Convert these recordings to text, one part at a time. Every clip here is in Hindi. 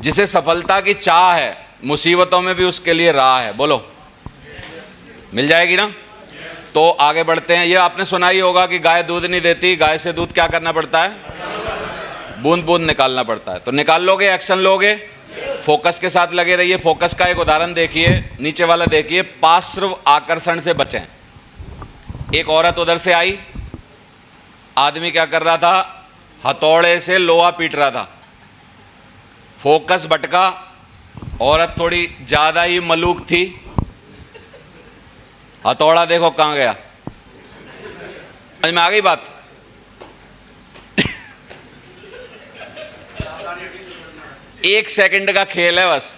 जिसे सफलता की चाह है, मुसीबतों में भी उसके लिए राह है। बोलो, मिल जाएगी ना? तो आगे बढ़ते हैं। ये आपने सुना ही होगा कि गाय दूध नहीं देती, गाय से दूध क्या करना पड़ता है? बूंद बूंद निकालना पड़ता है। तो निकाल लोगे, एक्शन लोगे, फोकस के साथ लगे रहिए। फोकस का एक उदाहरण देखिए, नीचे वाला देखिए, पार्श्व आकर्षण से बचें। एक औरत उधर से आई, आदमी क्या कर रहा था? हथौड़े से लोहा पीट रहा था। फोकस भटका, औरत थोड़ी ज्यादा ही मलूक थी, हथौड़ा देखो कहां गया। समझ में आ गई बात? एक सेकंड का खेल है बस।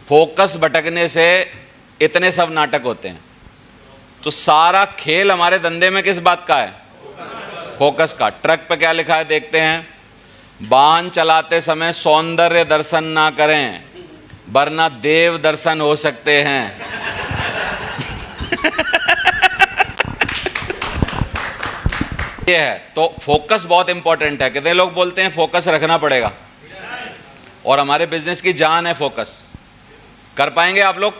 फोकस भटकने से इतने सब नाटक होते हैं। तो सारा खेल हमारे धंधे में किस बात का है? फोकस का। ट्रक पे क्या लिखा है देखते हैं? वाहन चलाते समय सौंदर्य दर्शन ना करें, वरना देव दर्शन हो सकते हैं। ये है। तो फोकस बहुत इंपॉर्टेंट है। कितने लोग बोलते हैं फोकस रखना पड़ेगा? और हमारे बिजनेस की जान है फोकस। कर पाएंगे आप लोग?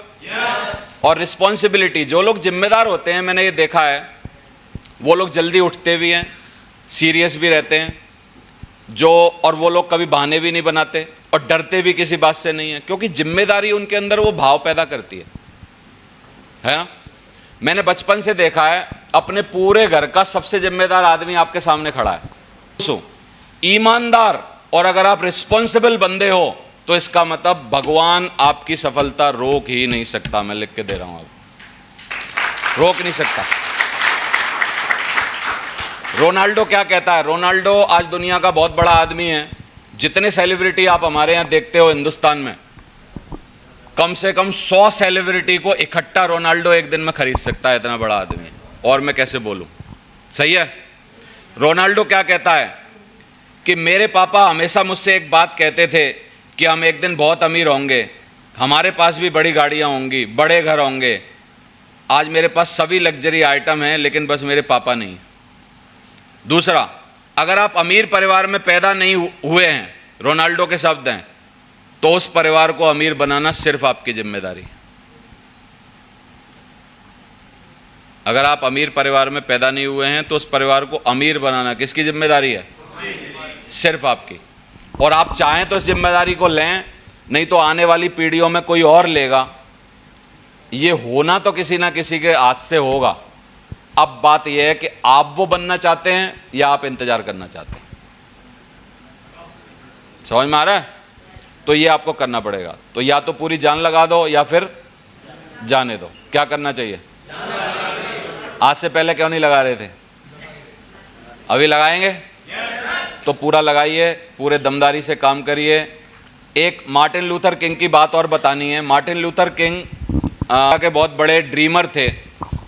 और रिस्पॉन्सिबिलिटी, जो लोग जिम्मेदार होते हैं, मैंने ये देखा है, वो लोग जल्दी उठते भी हैं, सीरियस भी रहते हैं, और वो लोग कभी बहाने भी नहीं बनाते और डरते भी किसी बात से नहीं है, क्योंकि जिम्मेदारी उनके अंदर वो भाव पैदा करती है ना? मैंने बचपन से देखा है, अपने पूरे घर का सबसे जिम्मेदार आदमी आपके सामने खड़ा है, ईमानदार। और अगर आप रिस्पॉन्सिबल बंदे हो तो इसका मतलब भगवान आपकी सफलता रोक ही नहीं सकता। मैं लिख के दे रहा हूं, आप रोक नहीं सकता। रोनाल्डो क्या कहता है? रोनाल्डो आज दुनिया का बहुत बड़ा आदमी है। जितने सेलिब्रिटी आप हमारे यहां देखते हो हिंदुस्तान में, कम से कम 100 सेलिब्रिटी को इकट्ठा रोनाल्डो एक दिन में खरीद सकता है, इतना बड़ा आदमी है। और मैं कैसे बोलूं? सही है। रोनाल्डो क्या कहता है कि मेरे पापा हमेशा मुझसे एक बात कहते थे कि हम एक दिन बहुत अमीर होंगे, हमारे पास भी बड़ी गाड़ियां होंगी, बड़े घर होंगे। आज मेरे पास सभी लग्जरी आइटम हैं, लेकिन बस मेरे पापा नहीं। दूसरा, अगर आप अमीर परिवार में पैदा नहीं हुए हैं, रोनाल्डो के शब्द हैं, तो उस परिवार को अमीर बनाना सिर्फ आपकी जिम्मेदारी। अगर आप अमीर परिवार में पैदा नहीं हुए हैं तो उस परिवार को अमीर बनाना किसकी जिम्मेदारी है? सिर्फ आपकी। और आप चाहें तो इस जिम्मेदारी को लें, नहीं तो आने वाली पीढ़ियों में कोई और लेगा। ये होना तो किसी ना किसी के हाथ से होगा। अब बात यह है कि आप वो बनना चाहते हैं या आप इंतजार करना चाहते हैं। समझ में आ रहा है? तो ये आपको करना पड़ेगा। तो या तो पूरी जान लगा दो या फिर जाने दो। क्या करना चाहिए? आज से पहले क्यों नहीं लगा रहे थे? अभी लगाएंगे? तो पूरा लगाइए, पूरे दमदारी से काम करिए। एक मार्टिन लूथर किंग की बात और बतानी है। मार्टिन लूथर किंग के बहुत बड़े ड्रीमर थे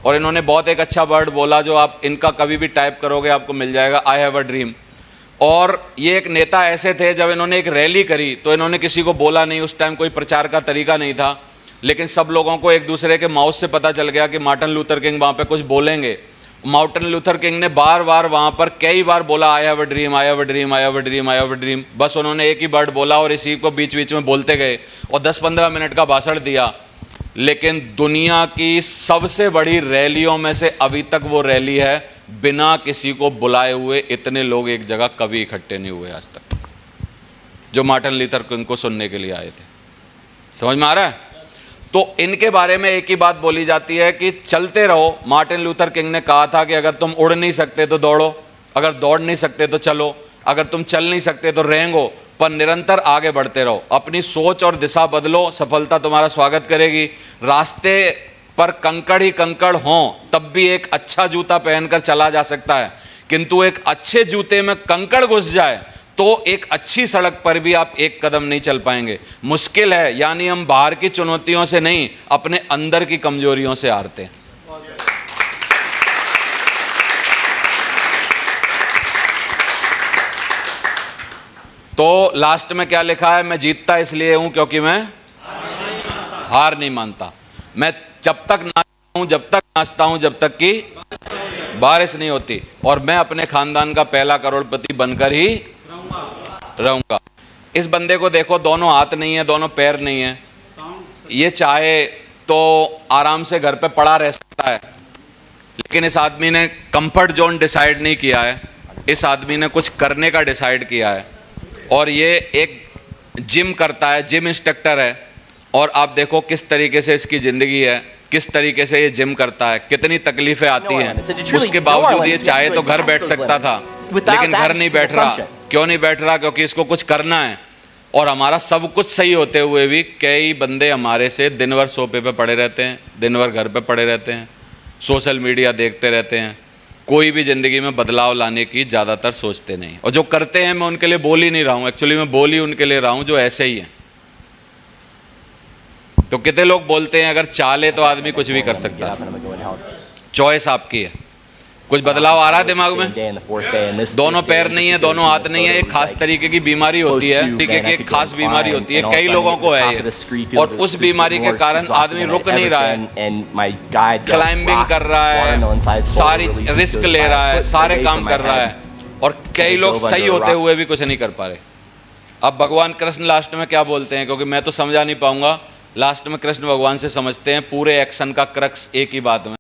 और इन्होंने बहुत एक अच्छा वर्ड बोला, जो आप इनका कभी भी टाइप करोगे आपको मिल जाएगा, आई हैव अ ड्रीम। और ये एक नेता ऐसे थे, जब इन्होंने एक रैली करी तो इन्होंने किसी को बोला नहीं, उस टाइम कोई प्रचार का तरीका नहीं था, लेकिन सब लोगों को एक दूसरे के माउथ से पता चल गया कि मार्टिन लूथर किंग वहाँ पे कुछ बोलेंगे। मार्टिन लूथर किंग ने बार बार वहाँ पर कई बार बोला, I have a dream, I have a dream, I have a dream, I have a dream. बस उन्होंने एक ही वर्ड बोला और इसी को बीच बीच में बोलते गए और 10-15 मिनट का भाषण दिया। लेकिन दुनिया की सबसे बड़ी रैलियों में से अभी तक वो रैली है, बिना किसी को बुलाए हुए इतने लोग एक जगह कभी इकट्ठे नहीं हुए आज तक, जो मार्टिन लूथर किंग को सुनने के लिए आए थे। समझ में आ रहा है? तो इनके बारे में एक ही बात बोली जाती है कि चलते रहो। मार्टिन लूथर किंग ने कहा था कि अगर तुम उड़ नहीं सकते तो दौड़ो, अगर दौड़ नहीं सकते तो चलो, अगर तुम चल नहीं सकते तो रेंगो, पर निरंतर आगे बढ़ते रहो। अपनी सोच और दिशा बदलो, सफलता तुम्हारा स्वागत करेगी। रास्ते पर कंकड़ ही कंकड़ हों तब भी एक अच्छा जूता पहनकर चला जा सकता है, किंतु एक अच्छे जूते में कंकड़ घुस जाए तो एक अच्छी सड़क पर भी आप एक कदम नहीं चल पाएंगे। मुश्किल है, यानी हम बाहर की चुनौतियों से नहीं, अपने अंदर की कमजोरियों से हारते हैं। तो लास्ट में क्या लिखा है? मैं जीतता इसलिए हूं क्योंकि मैं हार नहीं मानता। मैं जब तक नाचता हूं जब तक कि बारिश नहीं होती, और मैं अपने खानदान का पहला करोड़पति बनकर ही रहूंगा। इस बंदे को देखो, दोनों हाथ नहीं है, दोनों पैर नहीं है, ये चाहे तो आराम से घर पे पड़ा रह सकता है, लेकिन इस आदमी ने कंफर्ट जोन डिसाइड नहीं किया है, इस आदमी ने कुछ करने का डिसाइड किया है। और ये एक जिम करता है, जिम इंस्ट्रक्टर है, और आप देखो किस तरीके से इसकी ज़िंदगी है, किस तरीके से ये जिम करता है, कितनी तकलीफ़ें आती हैं, उसके बावजूद ये चाहे तो घर बैठ सकता था, लेकिन घर नहीं बैठ रहा। क्यों नहीं बैठ रहा? क्योंकि इसको कुछ करना है। और हमारा सब कुछ सही होते हुए भी कई बंदे हमारे से दिन भर सोफे पे पड़े रहते हैं, दिन भर घर पे पड़े रहते हैं, सोशल मीडिया देखते रहते हैं, कोई भी ज़िंदगी में बदलाव लाने की ज़्यादातर सोचते नहीं। और जो करते हैं, मैं उनके लिए बोल ही नहीं रहा हूँ, एक्चुअली मैं बोल ही उनके लिए रहा हूँ जो ऐसे ही हैं। तो कितने लोग बोलते हैं अगर चाहे तो आदमी कुछ भी कर सकता है, चॉइस आपकी है। कुछ बदलाव आ रहा है दिमाग में? दोनों पैर नहीं है, दोनों हाथ नहीं है, एक खास तरीके की बीमारी होती है, तरीके की एक खास बीमारी होती है, कई लोगों को है ये। और उस बीमारी के कारण आदमी रुक नहीं रहा है, क्लाइंबिंग कर रहा है, सारी रिस्क ले रहा है, सारे काम कर रहा है, और कई लोग सही होते हुए भी कुछ नहीं कर पा रहे। अब भगवान कृष्ण लास्ट में क्या बोलते हैं, क्योंकि मैं तो समझा नहीं पाऊंगा, लास्ट में कृष्ण भगवान से समझते हैं पूरे एक्शन का क्रक्स एक ही बात में।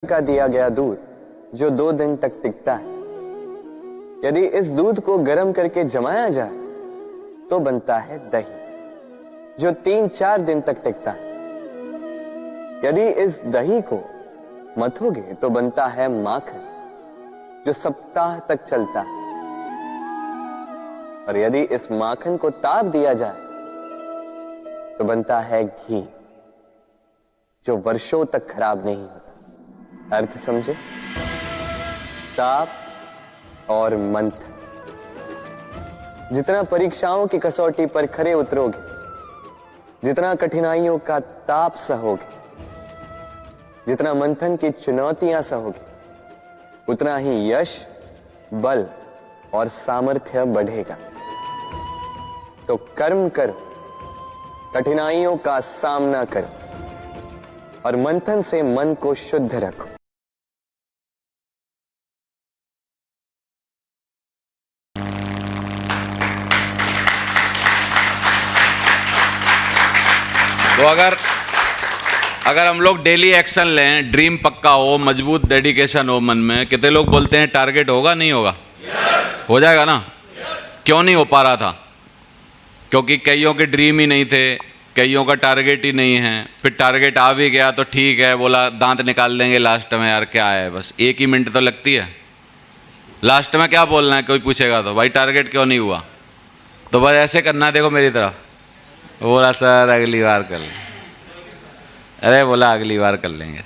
का दिया गया दूध जो 2 दिन तक टिकता है, यदि इस दूध को गर्म करके जमाया जाए तो बनता है दही जो 3-4 दिन तक टिकता है। यदि इस दही को मथोगे तो बनता है माखन जो सप्ताह तक चलता है। और यदि इस माखन को ताप दिया जाए तो बनता है घी जो वर्षों तक खराब नहीं होता। अर्थ समझे? ताप और मंथन। जितना परीक्षाओं की कसौटी पर खरे उतरोगे, जितना कठिनाइयों का ताप सहोगे, जितना मंथन की चुनौतियां सहोगे, उतना ही यश, बल और सामर्थ्य बढ़ेगा। तो कर्म करो, कठिनाइयों का सामना करो और मंथन से मन को शुद्ध रखो। तो अगर हम लोग डेली एक्शन लें, ड्रीम पक्का हो, मजबूत डेडिकेशन हो मन में, कितने लोग बोलते हैं टारगेट होगा? नहीं होगा? हो जाएगा ना? क्यों नहीं हो पा रहा था? क्योंकि कईयों के ड्रीम ही नहीं थे, कईयों का टारगेट ही नहीं है। फिर टारगेट आ भी गया तो ठीक है, बोला दांत निकाल देंगे लास्ट में, यार क्या है, बस 1 ही मिनट तो लगती है। लास्ट में क्या बोलना है, कोई पूछेगा तो भाई टारगेट क्यों नहीं हुआ? तो बस ऐसे करना है, देखो मेरी तरफ, बोला सर अगली बार कर लेंगे। अरे बोला अगली बार कर लेंगे।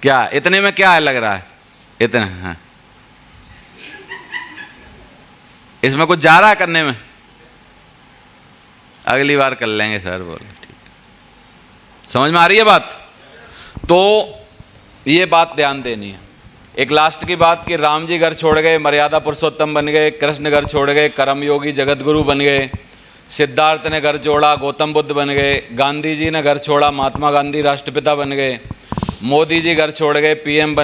क्या इतने में क्या है लग रहा है? इतना हाँ, इसमें कुछ जा रहा है करने में? अगली बार कर लेंगे सर, बोले ठीक है। समझ में आ रही है बात? तो ये बात ध्यान देनी है। एक लास्ट की बात कि राम जी घर छोड़ गए, मर्यादा पुरुषोत्तम बन गए, कृष्ण घर छोड़ गए, कर्मयोगी जगत गुरु बन गए, सिद्धार्थ ने घर छोड़ा, गौतम बुद्ध बन गए, गांधी जी ने घर छोड़ा, महात्मा गांधी राष्ट्रपिता बन गए, मोदी जी घर छोड़ गए, PM बन